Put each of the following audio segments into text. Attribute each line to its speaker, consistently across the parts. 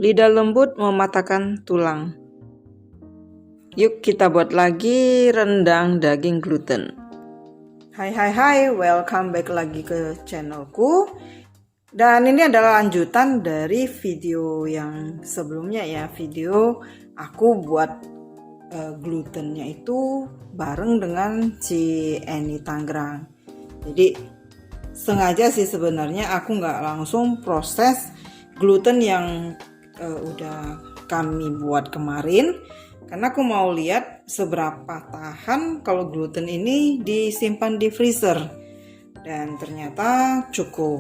Speaker 1: Lidah lembut mematahkan tulang. Yuk kita buat lagi rendang daging gluten. Hai, welcome back lagi ke channelku. Dan ini adalah lanjutan dari video yang sebelumnya ya, video aku buat glutennya itu bareng dengan si Eni Tangerang. Jadi sengaja sih sebenarnya aku nggak langsung proses gluten yang udah kami buat kemarin, karena aku mau lihat seberapa tahan kalau gluten ini disimpan di freezer. Dan ternyata cukup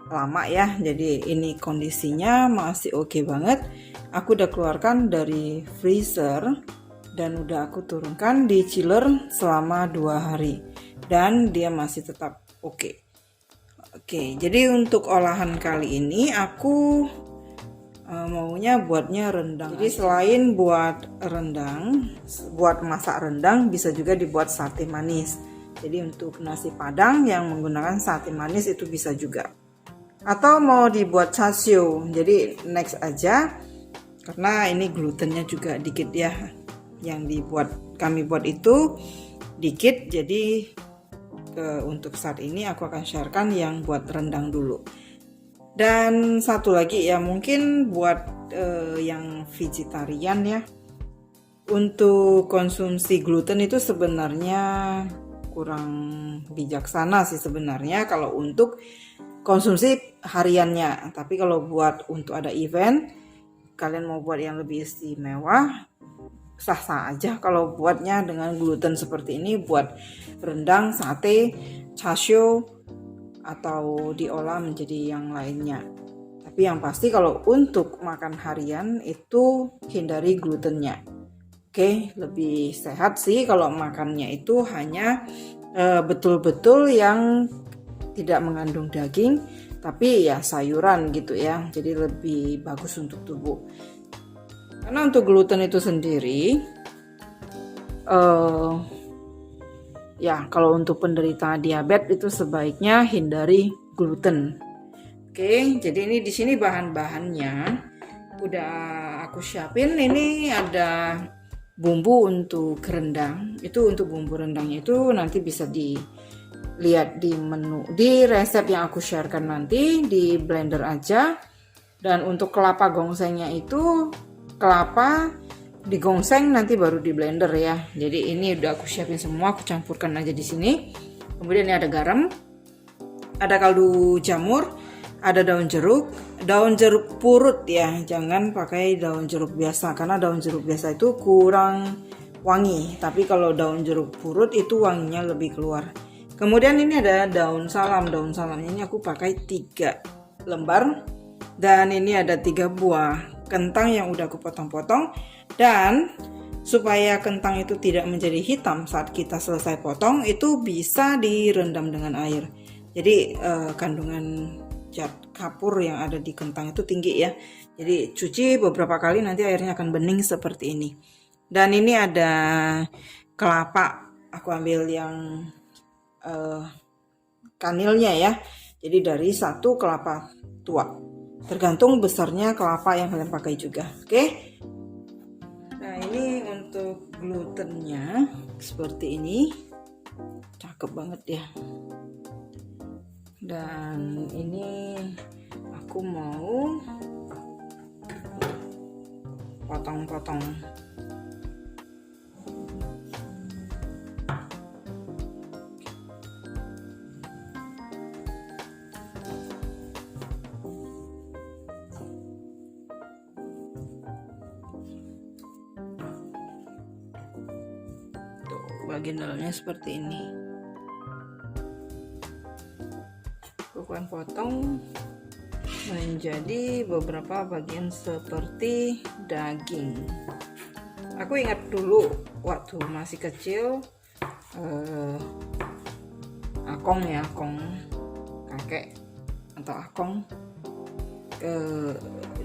Speaker 1: lama ya, jadi ini kondisinya masih oke banget. Aku udah keluarkan dari freezer dan udah aku turunkan di chiller selama 2 hari dan dia masih tetap oke. Oke, jadi untuk olahan kali ini aku maunya buatnya rendang. Jadi selain buat rendang, buat masak rendang bisa juga dibuat sate manis. Jadi untuk nasi padang yang menggunakan sate manis itu bisa juga. Atau mau dibuat chasio, jadi next aja, karena ini glutennya juga dikit ya. Yang kami buat itu dikit, jadi untuk saat ini aku akan sharekan yang buat rendang dulu. Dan satu lagi ya, mungkin buat yang vegetarian ya, untuk konsumsi gluten itu sebenarnya kurang bijaksana sih sebenarnya kalau untuk konsumsi hariannya. Tapi kalau buat untuk ada event, kalian mau buat yang lebih istimewa, sah-sah aja kalau buatnya dengan gluten seperti ini, buat rendang, sate, chasio, atau diolah menjadi yang lainnya. Tapi yang pasti kalau untuk makan harian itu hindari glutennya. Oke, lebih sehat sih kalau makannya itu hanya betul-betul yang tidak mengandung daging, tapi ya sayuran gitu ya. Jadi lebih bagus untuk tubuh. Karena untuk gluten itu sendiri, ya kalau untuk penderita diabetes itu sebaiknya hindari gluten. Oke, jadi ini di sini bahan-bahannya udah aku siapin. Ini ada bumbu untuk rendang. Itu untuk bumbu rendangnya itu nanti bisa dilihat di menu, di resep yang aku sharekan nanti, di blender aja. Dan untuk kelapa gongsengnya itu kelapa digongseng nanti baru di blender ya. Jadi ini udah aku siapin semua, aku campurkan aja di sini. Kemudian ini ada garam, ada kaldu jamur, ada daun jeruk purut ya. Jangan pakai daun jeruk biasa karena daun jeruk biasa itu kurang wangi. Tapi kalau daun jeruk purut itu wanginya lebih keluar. Kemudian ini ada daun salam. Daun salamnya ini aku pakai 3 lembar. Dan ini ada 3 buah kentang yang udah aku potong-potong. Dan supaya kentang itu tidak menjadi hitam saat kita selesai potong, itu bisa direndam dengan air. Jadi kandungan zat kapur yang ada di kentang itu tinggi ya. Jadi cuci beberapa kali, nanti airnya akan bening seperti ini. Dan ini ada kelapa, aku ambil yang kanilnya ya. Jadi dari 1 kelapa tua. Tergantung besarnya kelapa yang kalian pakai juga. Oke. Nah ini untuk glutennya seperti ini, cakep banget ya. Dan ini aku mau potong-potong. Bagian dalamnya seperti ini. Aku akan potong menjadi beberapa bagian seperti daging. Aku ingat dulu waktu masih kecil, akong kakek atau akong,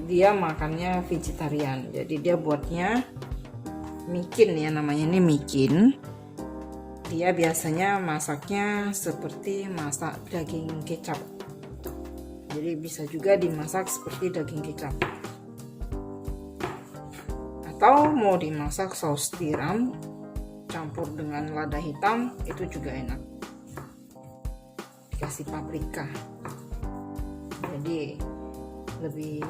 Speaker 1: dia makannya vegetarian. Jadi dia buatnya mikin ya, namanya ini mikin. Dia biasanya masaknya seperti masak daging kecap. Jadi bisa juga dimasak seperti daging kecap. atau mau dimasak saus tiram campur dengan lada hitam itu juga enak, dikasih paprika jadi lebih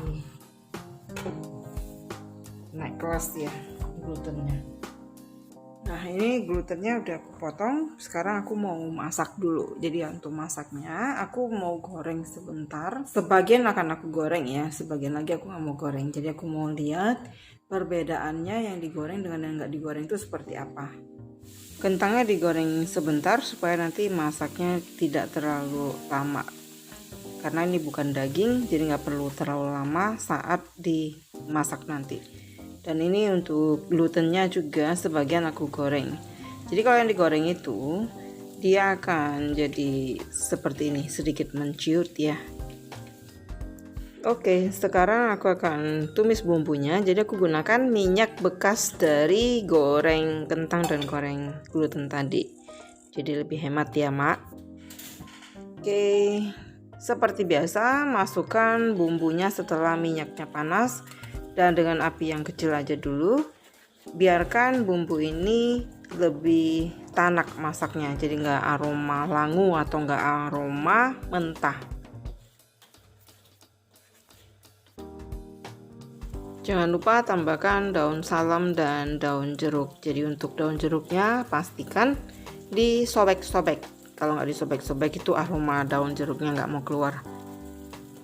Speaker 1: naik kelas ya glutennya. Nah ini glutennya udah aku potong, sekarang aku mau masak dulu. Jadi untuk masaknya aku mau goreng sebentar. Sebagian akan aku goreng ya, sebagian lagi aku nggak mau goreng. Jadi aku mau lihat perbedaannya yang digoreng dengan yang nggak digoreng itu seperti apa. Kentangnya digoreng sebentar supaya nanti masaknya tidak terlalu lama. Karena ini bukan daging, jadi nggak perlu terlalu lama saat dimasak nanti. Dan ini untuk glutennya juga sebagian aku goreng. Jadi kalau yang digoreng itu dia akan jadi seperti ini, sedikit menciut ya. Oke, sekarang aku akan tumis bumbunya. Jadi aku gunakan minyak bekas dari goreng kentang dan goreng gluten tadi. Jadi lebih hemat ya, Mak. Oke, seperti biasa masukkan bumbunya setelah minyaknya panas. Dan dengan api yang kecil aja dulu, biarkan bumbu ini lebih tanak masaknya, jadi nggak aroma langu atau nggak aroma mentah. Jangan lupa tambahkan daun salam dan daun jeruk. Jadi untuk daun jeruknya pastikan disobek-sobek. Kalau nggak disobek-sobek itu aroma daun jeruknya nggak mau keluar.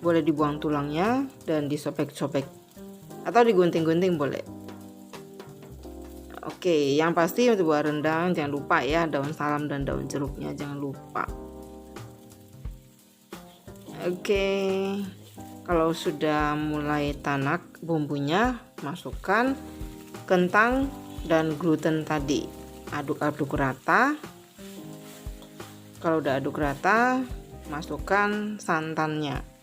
Speaker 1: Boleh dibuang tulangnya dan disobek-sobek. Atau digunting-gunting boleh. Oke, yang pasti untuk buat rendang jangan lupa ya daun salam dan daun jeruknya, jangan lupa. Oke, kalau sudah mulai tanak bumbunya, masukkan kentang dan gluten tadi. Aduk-aduk rata. Kalau udah aduk rata, masukkan santannya.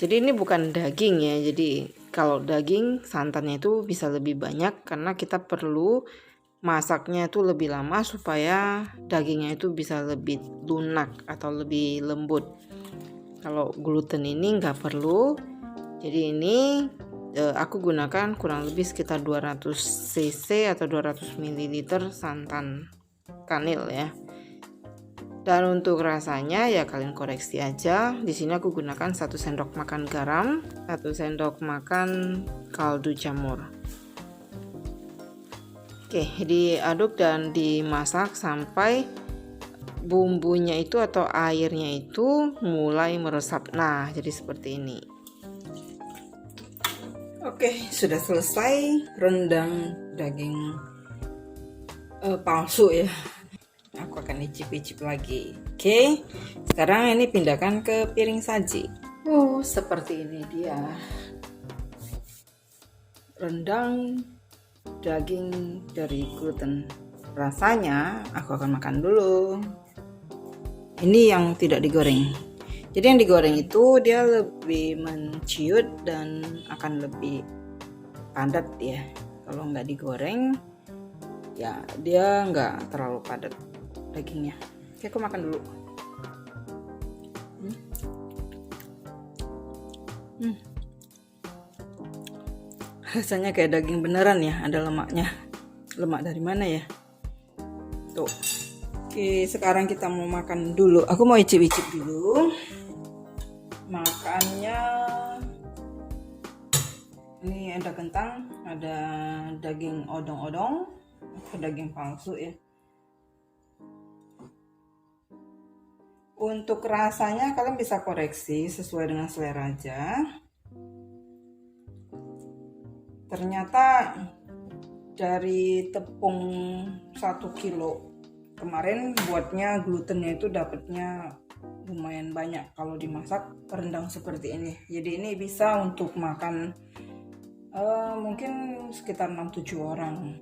Speaker 1: Jadi ini bukan daging ya, jadi kalau daging santannya itu bisa lebih banyak karena kita perlu masaknya itu lebih lama supaya dagingnya itu bisa lebih lunak atau lebih lembut. Kalau gluten ini nggak perlu, jadi ini aku gunakan kurang lebih sekitar 200 cc atau 200 ml santan kanil ya. Dan untuk rasanya ya kalian koreksi aja. Di sini aku gunakan 1 sendok makan garam, 1 sendok makan kaldu jamur. Oke, diaduk dan dimasak sampai bumbunya itu atau airnya itu mulai meresap. Nah, jadi seperti ini. Oke, sudah selesai rendang daging palsu ya. Aku akan icip-icip lagi. Oke, sekarang ini pindahkan ke piring saji. Seperti ini dia rendang daging dari gluten. Rasanya aku akan makan dulu. Ini yang tidak digoreng. Jadi yang digoreng itu dia lebih menciut dan akan lebih padat ya. Kalau nggak digoreng ya dia nggak terlalu padat dagingnya. Oke, aku makan dulu. Rasanya kayak daging beneran ya, ada lemaknya. Lemak dari mana ya? Tuh. Oke, sekarang kita mau makan dulu. Aku mau icip-icip dulu. Makannya ini ada kentang, ada daging odong-odong, atau daging palsu ya. Untuk rasanya kalian bisa koreksi sesuai dengan selera aja. Ternyata dari tepung 1 kilo kemarin buatnya glutennya itu dapatnya lumayan banyak kalau dimasak rendang seperti ini. Jadi ini bisa untuk makan mungkin sekitar 6-7 orang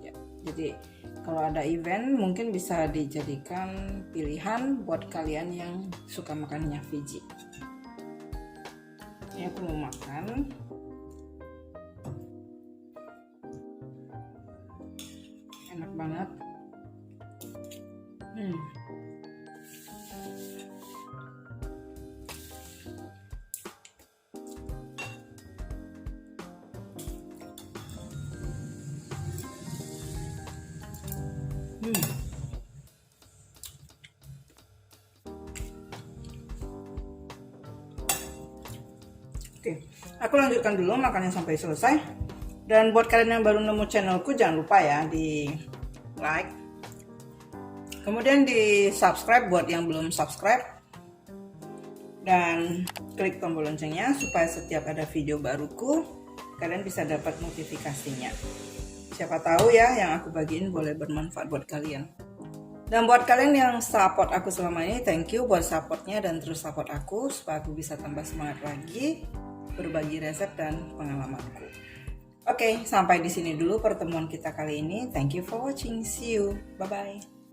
Speaker 1: ya. Jadi kalau ada event mungkin bisa dijadikan pilihan buat kalian yang suka makannya veggie. Ini aku mau makan. Enak banget. Aku lanjutkan dulu makannya sampai selesai. Dan buat kalian yang baru nemu channelku, jangan lupa ya di like, kemudian di subscribe buat yang belum subscribe, dan klik tombol loncengnya supaya setiap ada video baruku kalian bisa dapat notifikasinya. Siapa tahu ya yang aku bagiin boleh bermanfaat buat kalian. Dan buat kalian yang support aku selama ini, thank you buat supportnya dan terus support aku supaya aku bisa tambah semangat lagi berbagi resep dan pengalamanku. Oke, sampai di sini dulu pertemuan kita kali ini. Thank you for watching. See you. Bye bye.